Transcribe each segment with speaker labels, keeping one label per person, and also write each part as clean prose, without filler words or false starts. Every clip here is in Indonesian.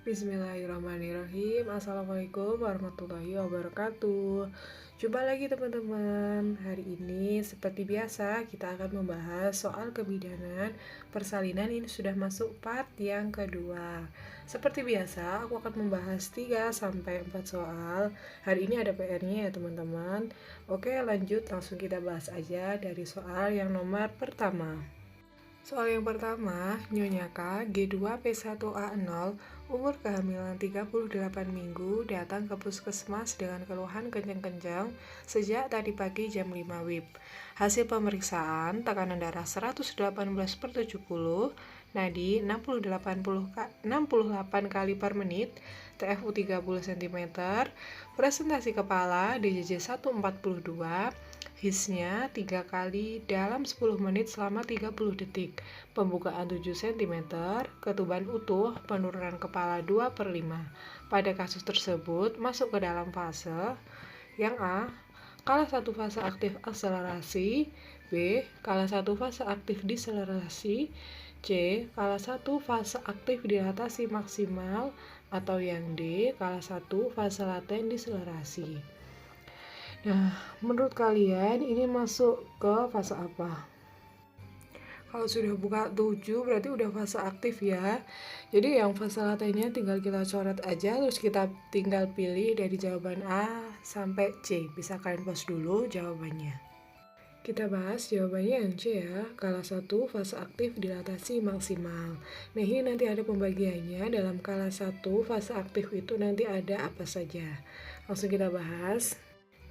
Speaker 1: Bismillahirrahmanirrahim. Assalamualaikum warahmatullahi wabarakatuh. Jumpa lagi teman-teman. Hari ini seperti biasa kita akan membahas soal kebidanan persalinan. Ini sudah masuk part yang kedua. Seperti biasa aku akan membahas 3-4 soal. Hari ini ada PR-nya ya teman-teman. Oke, lanjut langsung kita bahas aja dari soal yang nomor pertama. Soal yang pertama, Nyonya K, G2P1A0, umur kehamilan 38 minggu, datang ke puskesmas dengan keluhan kencang-kencang sejak tadi pagi jam 5 WIB. Hasil pemeriksaan, tekanan darah 118/70, nadi 68 kali per menit, TFU 30 cm, presentasi kepala DJJ 142, HIS-nya 3 kali dalam 10 menit selama 30 detik, pembukaan 7 cm, ketuban utuh, penurunan kepala 2/5. Pada kasus tersebut, masuk ke dalam fase yang A, kala 1 fase aktif akselerasi, B, kala 1 fase aktif deselerasi, C, kala 1 fase aktif dilatasi maksimal, atau yang D, kala 1 fase laten deselerasi. Nah, menurut kalian ini masuk ke fase apa? Kalau sudah buka 7 berarti udah fase aktif ya. Jadi yang fase latennya tinggal kita coret aja, terus kita tinggal pilih dari jawaban A sampai C. Bisa kalian pause dulu jawabannya. Kita bahas jawabannya yang C ya, kala 1 fase aktif dilatasi maksimal. Nah ini nanti ada pembagiannya, dalam kala 1 fase aktif itu nanti ada apa saja. Langsung kita bahas.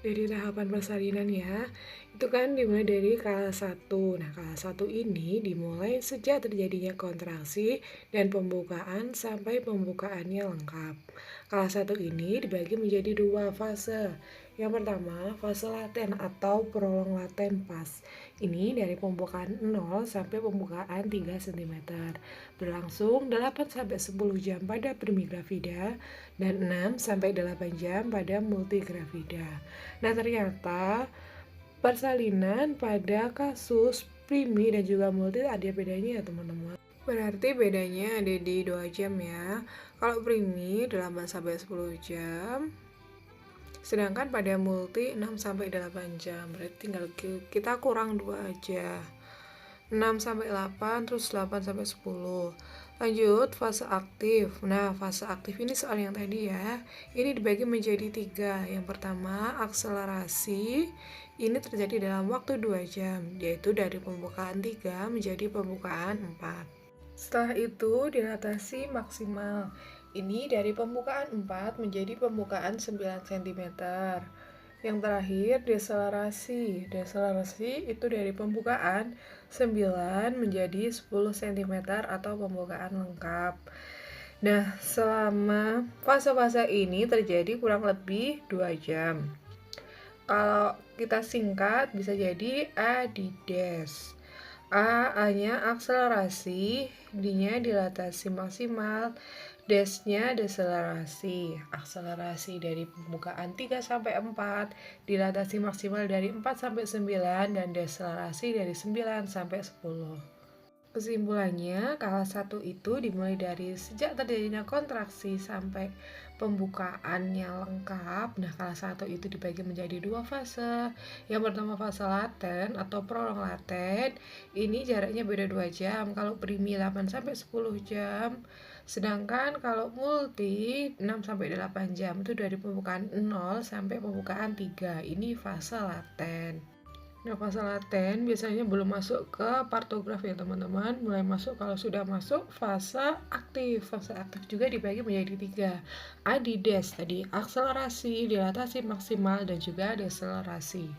Speaker 1: Dari tahapan persalinan ya, itu kan dimulai dari kala 1. Nah, kala 1 ini dimulai sejak terjadinya kontraksi dan pembukaan sampai pembukaannya lengkap. Kala 1 ini dibagi menjadi 2 fase. Yang pertama, fase laten atau prolong laten pas. Ini dari pembukaan 0 sampai pembukaan 3 cm. Berlangsung 8-10 jam pada primigravida dan 6-8 jam pada multigravida. Nah, ternyata persalinan pada kasus primi dan juga multi ada bedanya ya teman-teman. Berarti bedanya ada di 2 jam ya. Kalau primi 8-10 jam. Sedangkan pada multi 6-8 jam. Berarti tinggal kita kurang 2 aja. 6-8 terus 8-10. Lanjut fase aktif. Nah, fase aktif ini soal yang tadi ya. Ini dibagi menjadi 3. Yang pertama, akselerasi. Ini terjadi dalam waktu 2 jam, yaitu dari pembukaan 3 menjadi pembukaan 4. Setelah itu, dilatasi maksimal. Ini dari pembukaan 4 menjadi pembukaan 9 cm. Yang terakhir, deselerasi. Deselerasi itu dari pembukaan 9 menjadi 10 cm atau pembukaan lengkap. Nah, selama fase-fase ini terjadi kurang lebih 2 jam. Kalau kita singkat bisa jadi A di dash. A-nya akselerasi, D-nya dilatasi maksimal, dash-nya deselerasi. Akselerasi dari pembukaan 3-4, dilatasi maksimal dari 4-9, dan deselerasi dari 9-10. Kesimpulannya, kala 1 itu dimulai dari sejak terjadinya kontraksi sampai pembukaannya lengkap. Nah, kala 1 itu dibagi menjadi 2 fase. Yang pertama fase laten atau prolong laten. Ini jaraknya beda 2 jam. Kalau primi 8-10 jam. Sedangkan kalau multi 6-8 jam itu dari pembukaan 0 sampai pembukaan 3. Ini fase laten. Nah, fase laten biasanya belum masuk ke partograf ya teman-teman, mulai masuk kalau sudah masuk fase aktif. Fase aktif juga dibagi menjadi 3. A di dash tadi, akselerasi, dilatasi maksimal, dan juga deselerasi.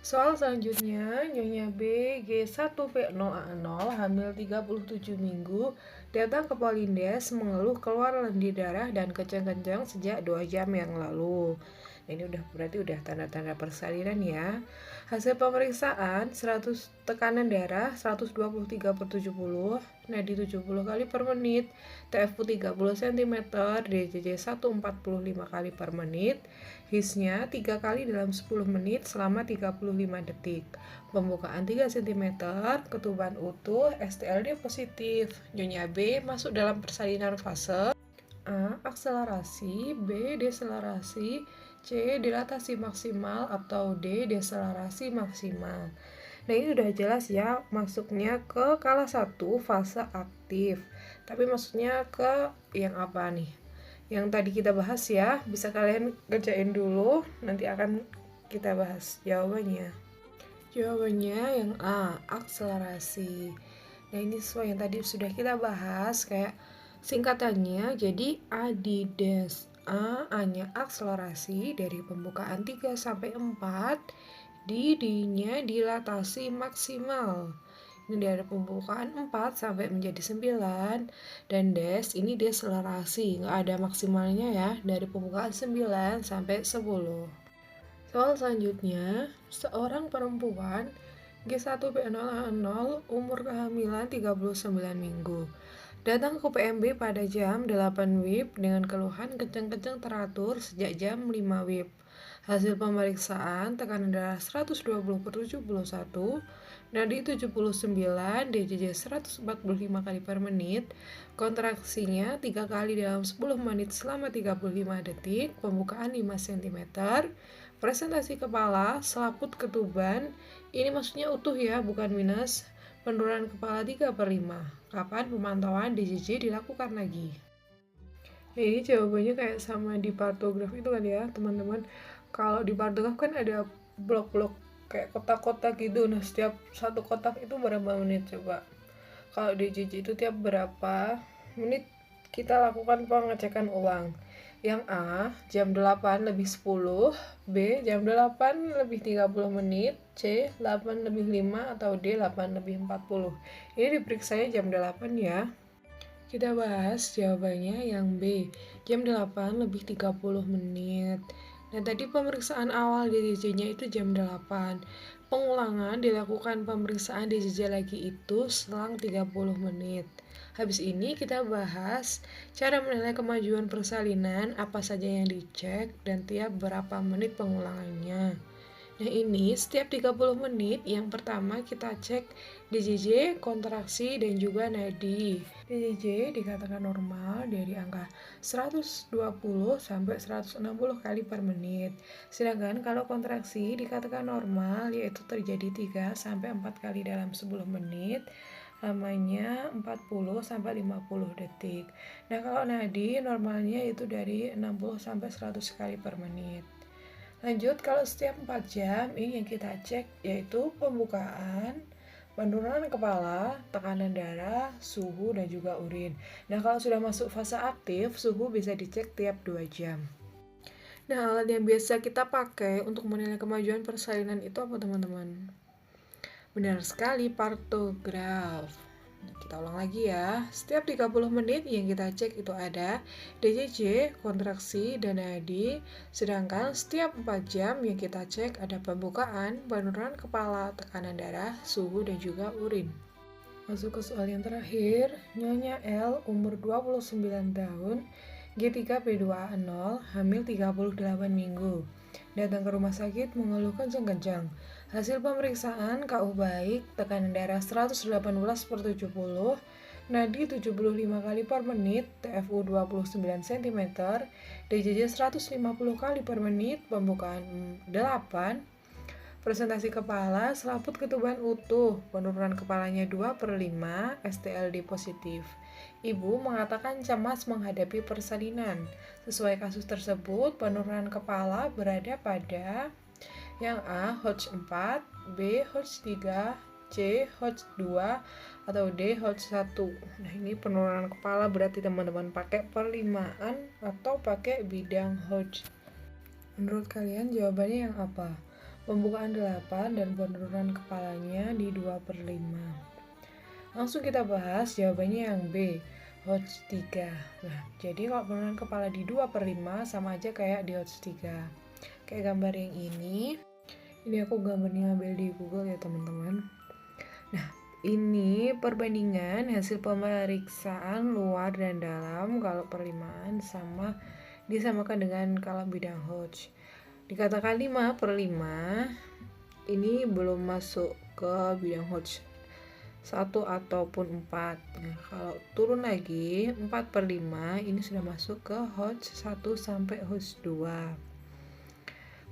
Speaker 1: Soal selanjutnya, Nyonya B, G1V0A0, hamil 37 minggu, datang ke Polindes mengeluh keluar lendir darah dan kencang-kencang sejak 2 jam yang lalu. Ini berarti udah tanda-tanda persalinan ya. Hasil pemeriksaan 100 tekanan darah 123/70, nadi 70 kali per menit, TFU 30 cm, DJJ 145 kali per menit, HIS-nya 3 kali dalam 10 menit selama 35 detik. Pembukaan 3 cm, ketuban utuh, STLD positif. Nyonya B masuk dalam persalinan fase A. Akselerasi, B. Deselerasi, C. Dilatasi maksimal, atau D. Deselerasi maksimal. Nah, ini udah jelas ya, masuknya ke kala 1 fase aktif. Tapi maksudnya ke yang apa nih? Yang tadi kita bahas ya, bisa kalian kerjain dulu, nanti akan kita bahas jawabannya. Jawabannya yang A, akselerasi. Nah, ini sesuai yang tadi sudah kita bahas, kayak singkatannya, jadi Adidas. A-nya akselerasi dari pembukaan 3 sampai 4, D-nya dilatasi maksimal. Ini dari pembukaan 4 sampai menjadi 9, dan des ini deselerasi, nggak ada maksimalnya ya, dari pembukaan 9 sampai 10. Soal selanjutnya, seorang perempuan G1B0A0 umur kehamilan 39 minggu datang ke PMB pada jam 8 WIB dengan keluhan kencang-kencang teratur sejak jam 5 WIB. Hasil pemeriksaan tekanan darah 120/71, nadi 79, DJJ 145 kali per menit, kontraksinya 3 kali dalam 10 menit selama 35 detik, pembukaan 5 cm, presentasi kepala, selaput ketuban, ini maksudnya utuh ya, bukan minus, penurunan kepala 3/5. Kapan pemantauan DJJ dilakukan lagi? Nah, ini jawabannya kayak sama di partograf itu kan ya, teman-teman. Kalau di partograf kan ada blok-blok kayak kotak-kotak gitu. Nah, setiap satu kotak itu berapa menit coba? Kalau DJJ itu tiap berapa menit kita lakukan pengecekan ulang. Yang A, jam 8 lebih 10, B, jam 8 lebih 30 menit, C, 8 lebih 5, atau D, 8 lebih 40. Ini diperiksanya jam 8 ya. Kita bahas jawabannya yang B, jam 8 lebih 30 menit. Nah, tadi pemeriksaan awal DJJ-nya itu jam 8. Pengulangan dilakukan pemeriksaan DJJ lagi itu selang 30 menit. Habis ini kita bahas cara menilai kemajuan persalinan, apa saja yang dicek, dan tiap berapa menit pengulangannya. Nah, ini setiap 30 menit yang pertama kita cek DJJ, kontraksi, dan juga nadi. DJJ dikatakan normal dari angka 120 sampai 160 kali per menit. Sedangkan kalau kontraksi dikatakan normal, yaitu terjadi 3 sampai 4 kali dalam 10 menit. Lamanya 40 sampai 50 detik. Nah, kalau nadi normalnya itu dari 60 sampai 100 kali per menit. Lanjut, kalau setiap 4 jam ini yang kita cek yaitu pembukaan, penurunan kepala, tekanan darah, suhu, dan juga urin. Nah, kalau sudah masuk fase aktif, suhu bisa dicek tiap 2 jam. Nah, alat yang biasa kita pakai untuk menilai kemajuan persalinan itu apa, teman-teman? Benar sekali, partograf. Nah, kita ulang lagi ya. Setiap 30 menit yang kita cek itu ada DJJ, kontraksi, dan nadi. Sedangkan setiap 4 jam yang kita cek ada pembukaan, penurunan kepala, tekanan darah, suhu, dan juga urin. Masuk ke soal yang terakhir. Nyonya L umur 29 tahun, G3P2A0, hamil 38 minggu. Datang ke rumah sakit mengeluh kencang-kencang. Hasil pemeriksaan KU baik, tekanan darah 118/70, nadi 75 kali per menit, TFU 29 cm, DJJ 150 kali per menit, pembukaan 8, presentasi kepala, selaput ketuban utuh, penurunan kepalanya 2/5, STLD positif. Ibu mengatakan cemas menghadapi persalinan. Sesuai kasus tersebut, penurunan kepala berada pada yang A, Hodge 4, B, Hodge 3, C, Hodge 2, atau D, Hodge 1. Nah, ini penurunan kepala berarti teman-teman pakai perlimaan atau pakai bidang Hodge. Menurut kalian jawabannya yang apa? Pembukaan 8 dan penurunan kepalanya di 2/5. Langsung kita bahas jawabannya yang B, Hodge 3. Nah, jadi kalau penurunan kepala di 2/5 sama aja kayak di Hodge 3. Kayak gambar yang ini aku gambarnya ngambil di Google ya teman-teman. Nah, ini perbandingan hasil pemeriksaan luar dan dalam kalau perlimaan sama disamakan dengan kalau bidang Hodge. Dikatakan 5/5, ini belum masuk ke bidang Hodge. 1 ataupun 4. Nah, kalau turun lagi 4/5 ini sudah masuk ke Hodge 1 sampai Hodge 2.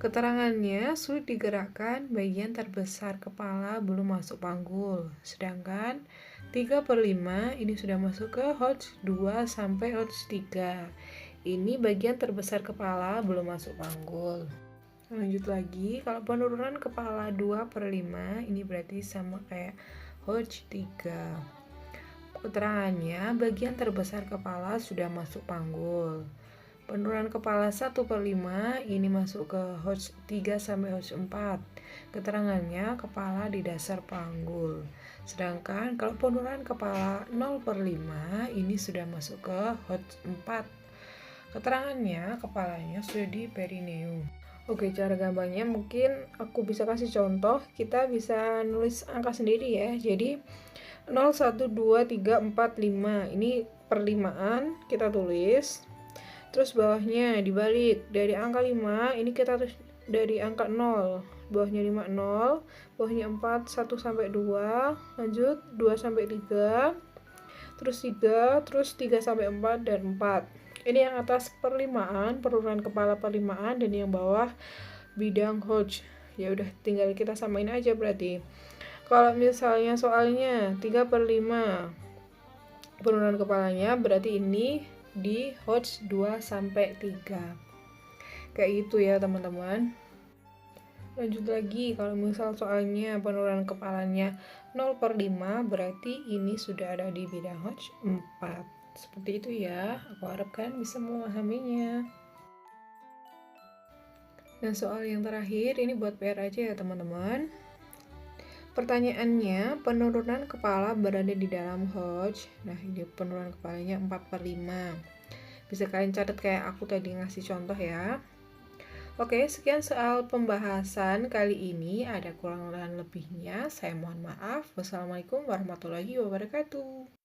Speaker 1: Keterangannya sulit digerakkan, bagian terbesar kepala belum masuk panggul. Sedangkan 3/5 ini sudah masuk ke Hodge 2 sampai Hodge 3. Ini bagian terbesar kepala belum masuk panggul. Lanjut lagi, kalau penurunan kepala 2/5 ini berarti sama kayak Hodge 3. Keterangannya bagian terbesar kepala sudah masuk panggul. Penurunan kepala 1/5 ini masuk ke Hodge 3 sampai Hodge 4. Keterangannya kepala di dasar panggul. Sedangkan kalau penurunan kepala 0/5 ini sudah masuk ke Hodge 4. Keterangannya kepalanya sudah di perineum. Oke, cara gampangnya mungkin aku bisa kasih contoh. Kita bisa nulis angka sendiri ya. Jadi 0, 1, 2, 3, 4, 5. Ini perlimaan kita tulis. Terus bawahnya dibalik dari angka 5 ini kita tulis dari angka 0, bawahnya 5 0, bawahnya 4 1 sampai 2, lanjut 2 sampai 3, terus 3, terus 3 sampai 4 dan 4. Ini yang atas perlimaan, penurunan kepala perlimaan, dan yang bawah bidang Hodge. Ya udah tinggal kita samain aja berarti. Kalau misalnya soalnya 3/5 penurunan kepalanya berarti ini di Hodge 2 sampai 3. Kayak gitu ya teman-teman. Lanjut lagi, kalau misal soalnya penurunan kepalanya 0/5 berarti ini sudah ada di bidang Hodge 4. Seperti itu ya. Aku harap kalian bisa memahaminya. Dan soal yang terakhir ini buat PR aja ya teman-teman. Pertanyaannya, penurunan kepala berada di dalam Hodge. Nah, ini penurunan kepalanya 4/5. Bisa kalian catat kayak aku tadi ngasih contoh ya. Oke, sekian soal pembahasan kali ini. Ada kurang dan lebihnya. Saya mohon maaf. Wassalamualaikum warahmatullahi wabarakatuh.